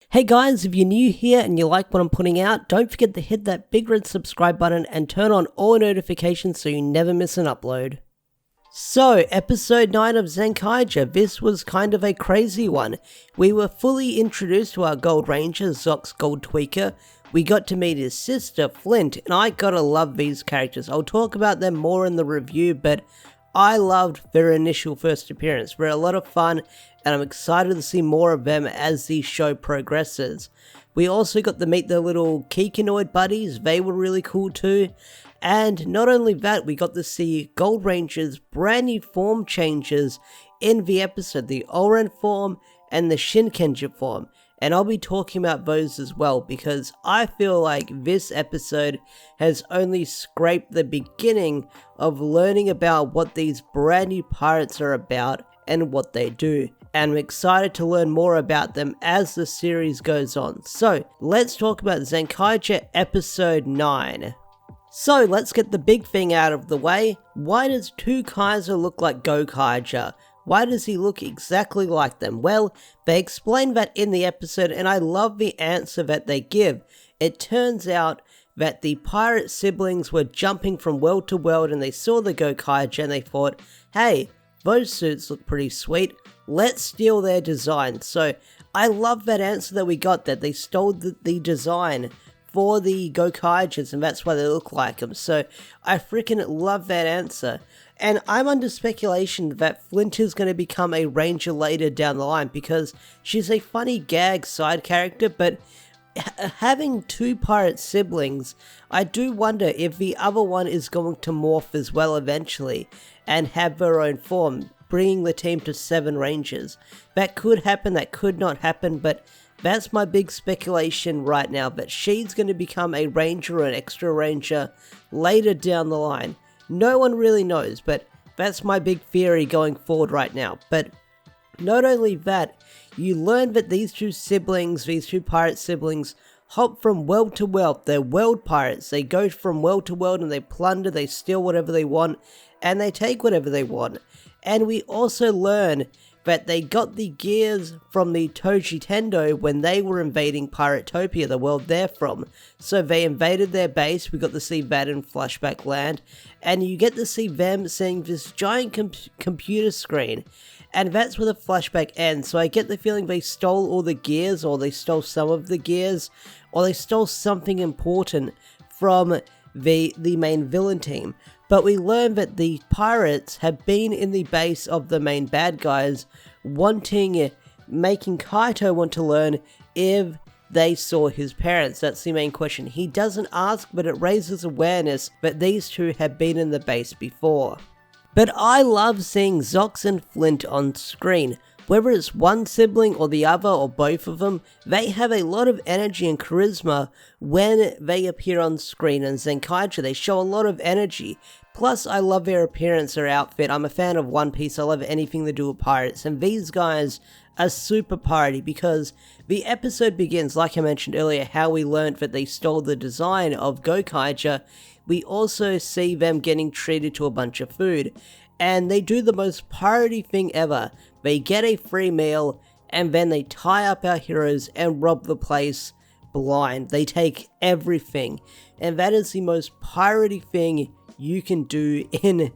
Hey guys, if you're new here and you like what I'm putting out, don't forget to hit that big red subscribe button and turn on all notifications so you never miss an upload. So, episode 9 of Zenkaiger, this was kind of a crazy one. We were fully introduced to our Gold Ranger, Zox Gold Tweaker. We got to meet his sister, Flint, and I gotta love these characters. I'll talk about them more in the review, but I loved their initial first appearance. They're a lot of fun, and I'm excited to see more of them as the show progresses. We also got to meet the little Kikinoid buddies, they were really cool too. And not only that, we got to see Gold Ranger's brand new form changes in the episode, the Oh-Ranger form and the Shinkenger form. And I'll be talking about those as well, because I feel like this episode has only scraped the beginning of learning about what these brand new pirates are about and what they do. And I'm excited to learn more about them as the series goes on. So, let's talk about Zenkaiger episode 9. So, let's get the big thing out of the way. Why does Twokaizo look like Gokaiger? Why does he look exactly like them? Well, they explain that in the episode, and I love the answer that they give. It turns out that the pirate siblings were jumping from world to world, and they saw the Gokaiger, and they thought, hey, those suits look pretty sweet, let's steal their design. So, I love that answer that we got, that they stole the design for the Gokaigers, and that's why they look like them. So, I freaking love that answer. And I'm under speculation that Flint is going to become a ranger later down the line, because she's a funny gag side character, but having two pirate siblings, I do wonder if the other one is going to morph as well eventually and have their own form, bringing the team to 7 rangers. That could happen, that could not happen, but that's my big speculation right now, that she's going to become a ranger or an extra ranger later down the line. No one really knows, but that's my big theory going forward right now. But not only that, you learn that these two siblings, these two pirate siblings, hop from world to world. They're world pirates. They go from world to world and they plunder, they steal whatever they want, and they take whatever they want. And we also learn that they got the gears from the Toji Tendo when they were invading Piratopia, the world they're from. So they invaded their base, we got to see that in Flashback Land, and you get to see them seeing this giant computer screen. And that's where the flashback ends, so I get the feeling they stole all the gears, or they stole some of the gears, or they stole something important from the main villain team. But we learn that the pirates have been in the base of the main bad guys, making Kaito want to learn if they saw his parents. That's the main question. He doesn't ask, but it raises awareness that these two have been in the base before. But I love seeing Zox and Flint on screen. Whether it's one sibling or the other or both of them, they have a lot of energy and charisma when they appear on screen. And Zenkaiger, they show a lot of energy. Plus, I love their appearance, their outfit. I'm a fan of One Piece. I love anything to do with pirates. And these guys are super piratey, because the episode begins, like I mentioned earlier, how we learned that they stole the design of Gokaiger. We also see them getting treated to a bunch of food. And they do the most piratey thing ever. They get a free meal, and then they tie up our heroes and rob the place blind. They take everything. And that is the most piratey thing you can do in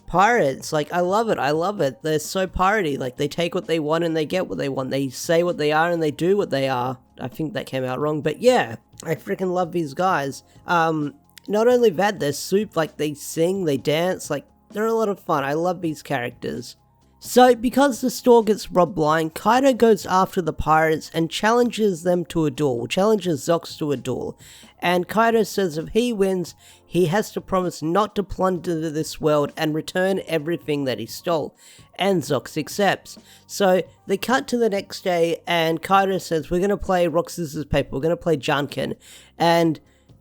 Pirates. Like, I love it, I love it. They're so piratey. Like, they take what they want and they get what they want. They say what they are and they do what they are. I think that came out wrong, but yeah, I freaking love these guys. Not only that, they're soup, like, they sing, they dance, like, they're a lot of fun. I love these characters. So, because the store gets robbed blind, Kaito goes after the pirates and challenges them to a duel, challenges Zox to a duel. And Kaito says if he wins, he has to promise not to plunder this world and return everything that he stole. And Zox accepts. So, they cut to the next day, and Kaito says, we're going to play rock, scissors, paper, we're going to play Junkin. And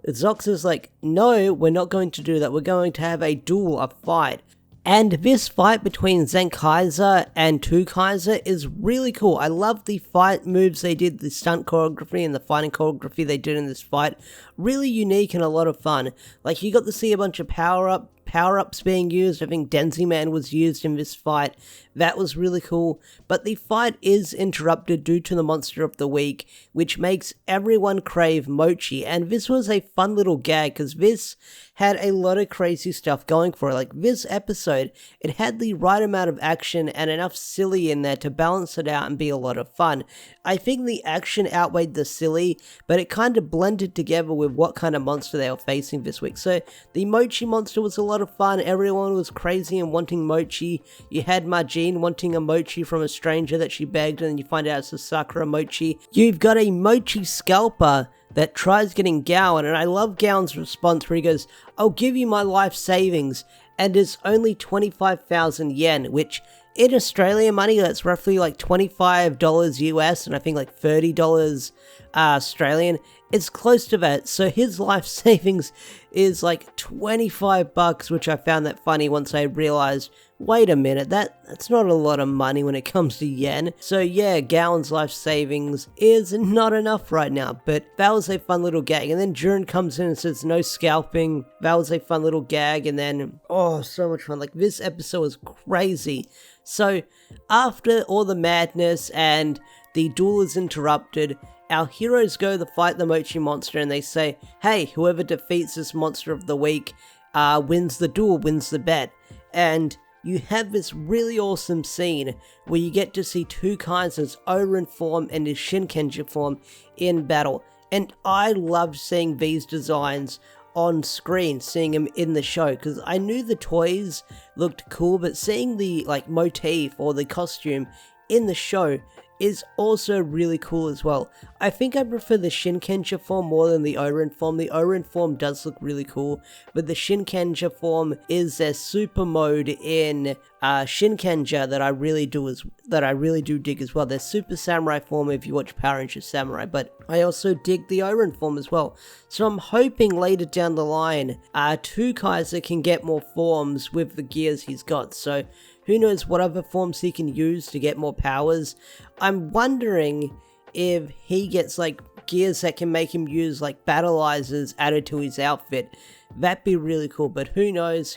Zox is like, no, we're not going to do that, we're going to have a duel, a fight. And this fight between Zenkaiger and Twokaizer is really cool. I love the fight moves they did, the stunt choreography and the fighting choreography they did in this fight. Really unique and a lot of fun. Like, you got to see a bunch of power power-ups being used. I think Denzi Man was used in this fight. That was really cool. But the fight is interrupted due to the Monster of the Week, which makes everyone crave Mochi. And this was a fun little gag, because this had a lot of crazy stuff going for it. Like, this episode, it had the right amount of action and enough silly in there to balance it out and be a lot of fun. I think the action outweighed the silly, but it kind of blended together with what kind of monster they were facing this week. So the Mochi Monster was a lot of fun. Everyone was crazy and wanting Mochi. You had Majin wanting a Mochi from a stranger that she begged, and then you find out it's a Sakura Mochi. You've got a Mochi Scalper that tries getting Gowan, and I love Gowan's response where he goes, "I'll give you my life savings," and it's only 25,000 yen, which in Australian money, that's roughly like $25 US, and I think like $30 Australian. It's close to that, so his life savings is like 25 bucks, which I found that funny once I realized, wait a minute, that's not a lot of money when it comes to yen. So yeah, Gowan's life savings is not enough right now, but that was a fun little gag. And then Jiren comes in and says no scalping. That was a fun little gag, and then, oh, so much fun. Like, this episode was crazy. So after all the madness and the duel is interrupted, our heroes go to fight the Mochi Monster, and they say, hey, whoever defeats this Monster of the Week wins the duel, wins the bet. And you have this really awesome scene where you get to see Twokaizer's Oh-Ranger form and his Shinkenger form in battle. And I loved seeing these designs on screen, seeing them in the show, because I knew the toys looked cool, but seeing the motif or the costume in the show is also really cool as well. I think I prefer the Shinkenger form more than the Oh-Ranger form. The Oh-Ranger form does look really cool, but the Shinkenger form is their super mode in Shinkenger that I really do dig as well. Their Super Samurai form if you watch Power Rangers Samurai, but I also dig the Oh-Ranger form as well. So I'm hoping later down the line, Twokaizer can get more forms with the gears he's got. So who knows what other forms he can use to get more powers. I'm wondering if he gets like gears that can make him use like battleizers added to his outfit. That'd be really cool, but who knows,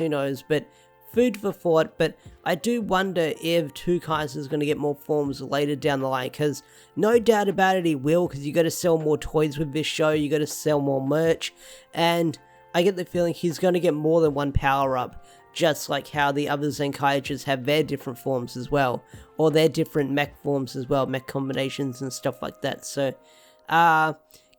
but food for thought. But I do wonder if Twokaizer's going to get more forms later down the line, because no doubt about it he will, because you got to sell more toys with this show, you got to sell more merch, and I get the feeling he's going to get more than one power-up, just like how the other Zenkaigers have their different forms as well, or their different mech forms as well, mech combinations and stuff like that. So,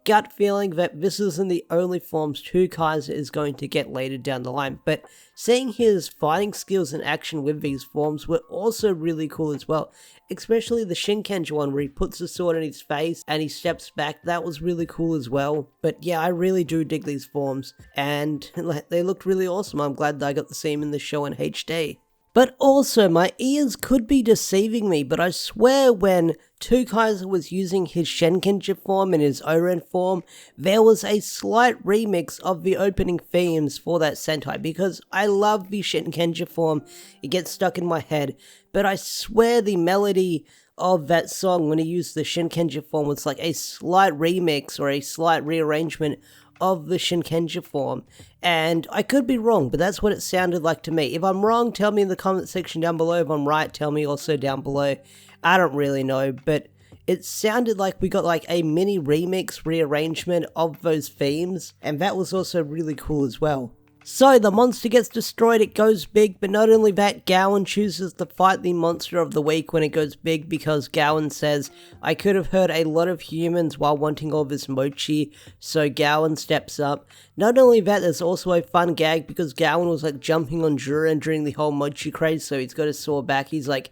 gut feeling that this isn't the only forms Twokaizer is going to get later down the line, but seeing his fighting skills in action with these forms were also really cool as well, especially the Shinkenger one where he puts the sword in his face and he steps back. That was really cool as well. But yeah, I really do dig these forms, and they looked really awesome. I'm glad that I got to see them in the show in HD. But also, my ears could be deceiving me, but I swear when Twokaizer was using his Shinkenger form and his Oh-Ranger form, there was a slight remix of the opening themes for that Sentai, because I love the Shinkenger form, it gets stuck in my head, but I swear the melody of that song when he used the Shinkenger form was like a slight remix or a slight rearrangement of the Shinkenger form, and I could be wrong, but that's what it sounded like to me. If I'm wrong, tell me in the comment section down below. If I'm right, tell me also down below. I don't really know, but it sounded like we got like a mini remix rearrangement of those themes, and that was also really cool as well. So the monster gets destroyed, it goes big, but not only that, Gowan chooses to fight the Monster of the Week when it goes big, because Gowan says, I could have hurt a lot of humans while wanting all this Mochi, so Gowan steps up. Not only that, there's also a fun gag, because Gowan was like jumping on Jiren during the whole Mochi craze, so he's got a sore back, he's like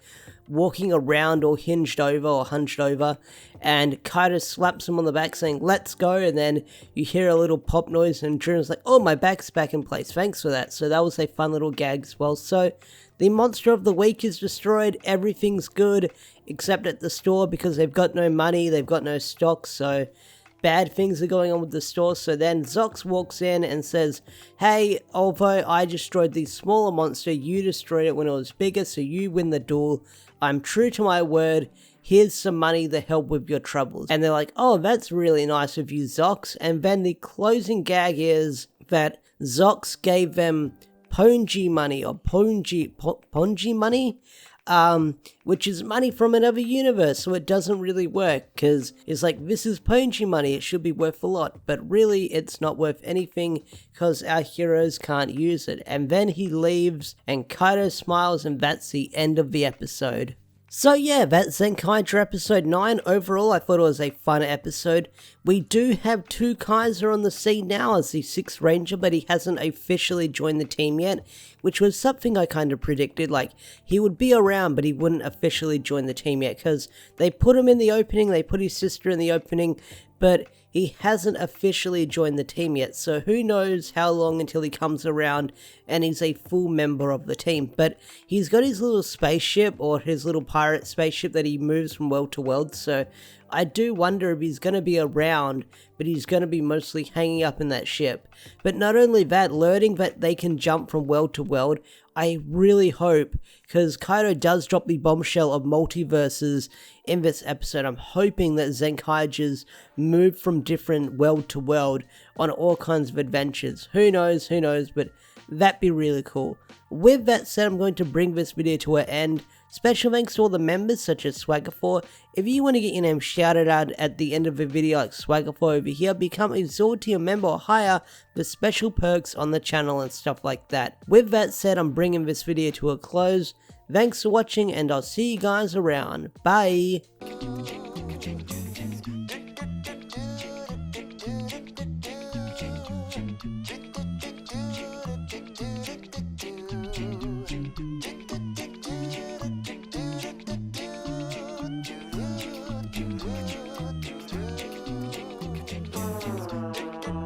walking around all hinged over or hunched over, and Kaido slaps him on the back saying, let's go, and then you hear a little pop noise, and Jiren's like, oh, my back's back in place, thanks for that. So that was a fun little gag as well. So the Monster of the Week is destroyed, everything's good, except at the store, because they've got no money, they've got no stock, so bad things are going on with the store. So then Zox walks in and says, hey, although I destroyed the smaller monster, you destroyed it when it was bigger, so you win the duel. I'm true to my word, here's some money to help with your troubles. And they're like, oh, that's really nice of you, Zox. And then the closing gag is that Zox gave them Ponji money or Ponji money, which is money from another universe, so it doesn't really work, because it's like, this is Ponji money, it should be worth a lot, but really it's not worth anything, because our heroes can't use it. And then he leaves, and Kaido smiles, and that's the end of the episode. So yeah, that's Zenkaiger episode 9. Overall, I thought it was a fun episode. We do have Twokaizer on the scene now as the 6th Ranger, but he hasn't officially joined the team yet, which was something I kind of predicted. Like, he would be around, but he wouldn't officially join the team yet, because they put him in the opening, they put his sister in the opening, but he hasn't officially joined the team yet, so who knows how long until he comes around and he's a full member of the team. But he's got his little spaceship, or his little pirate spaceship, that he moves from world to world, so I do wonder if he's going to be around, but he's going to be mostly hanging up in that ship. But not only that, learning that they can jump from world to world, I really hope, because Kaido does drop the bombshell of multiverses in this episode, I'm hoping that Zenkaiger's move from different world to world on all kinds of adventures. Who knows, but that'd be really cool. With that said, I'm going to bring this video to an end. Special thanks to all the members such as Swagger4. If you want to get your name shouted out at the end of a video like Swagger4 over here, become a Zord tier member or higher for special perks on the channel and stuff like that. With that said, I'm bringing this video to a close. Thanks for watching, and I'll see you guys around. Bye!